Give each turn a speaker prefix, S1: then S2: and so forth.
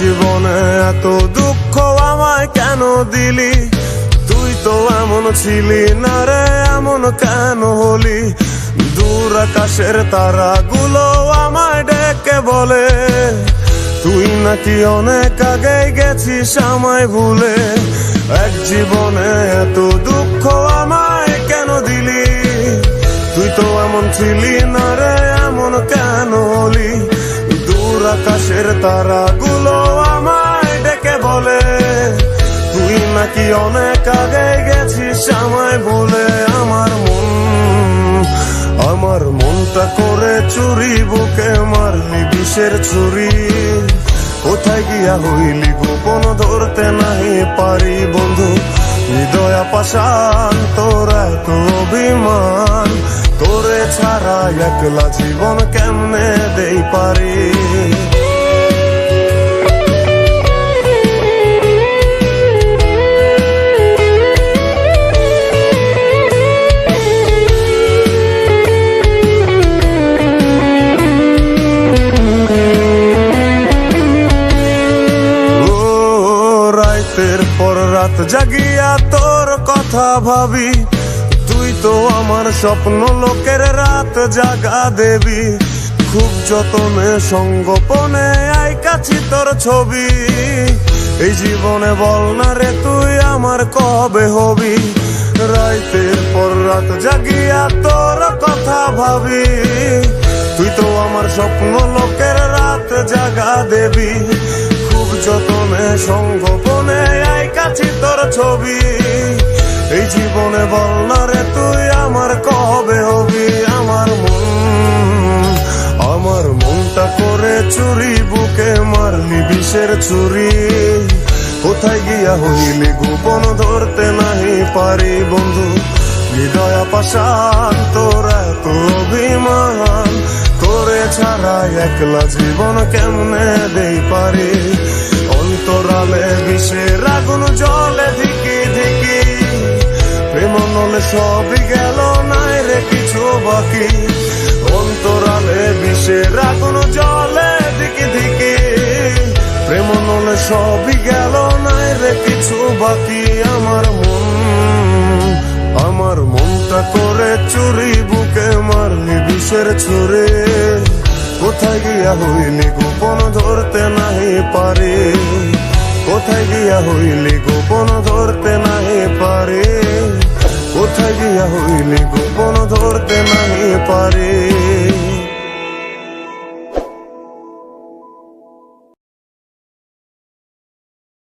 S1: জীবনে এত দুঃখ আমায় কেন দিলি? তুই তো এমন ছিলি না রে, এমন কেন হলি? দূর আকাশের তারাগুলো আমায় ডেকে বলে তুই নাকি অনেক আগে গেছিস আমায় ভুলে। এক জীবনে এত দুঃখ আমায় কেন দিলি? তুই তো এমন ছিলি না রে, এমন কেন হলি? দূর আকাশের তারাগুলো আমায় ডেকে বলে তুই নাকি অনেক আগে গেছিস আমায় ভুলে। আমার মনটা করে চুরি, বুকে মারলি বিষের ছুরি। কোথায় গিয়া হইলি গোপন ধরতে নাহি পারি বন্ধু। হৃদয় পাষাণ তোর এত অভিমান, তোরে ছাড়া একলা জীবন কেমনে দেই পারি? রাতের পর রাত জাগিয়া তোর কথা ভাবি। তুই তো আমার স্বপ্ন লোকের রাত জাগা দেবী। খুব যতনে সঙ্গোপনে আইকাছি তোর ছবি। এই জীবনে বল না রে তুই আমার কবে হবি? রাতের পর রাত জাগিয়া তোর কথা ভাবি। তুই তো আমার স্বপ্ন লোকের রাত জাগা দেবী। যতনে সঙ্গোপনে আইকাছি তোর ছবি। এই জীবনে বল না রে তুই আমার কবে হবি? আমার মনটা করে চুরি, বুকে মারলি বিষের ছুরি। কোথায় গিয়া হইলি গোপন ধরতে নাহি পারি বন্ধু। হৃদয় পাষাণ তোর এত অভিমান, তোরে ছাড়া একলা জীবন কেমনে দেই পারি? অন্তরালে বিষের আগুন জলে ধিকি ধিকি। প্রেম নলে সবই গেল, নাই রে কিছু বাকি। অন্তরালে বিষের আগুন জলে ধিকি ধিকি। প্রেম নলে সবই গেল, নাই রে কিছু বাকি। আমার মনটা করে চুরি, বুকে মারলি বিষের ছুরি। কোথায় গিয়া হইলি গোপন ধরতে নাহি পারি? কোথায় গিয়া হইলি গোপন ধরতে নাহি পারি? কোথায় গিয়া হইলি গোপন ধরতে নাহি পারি?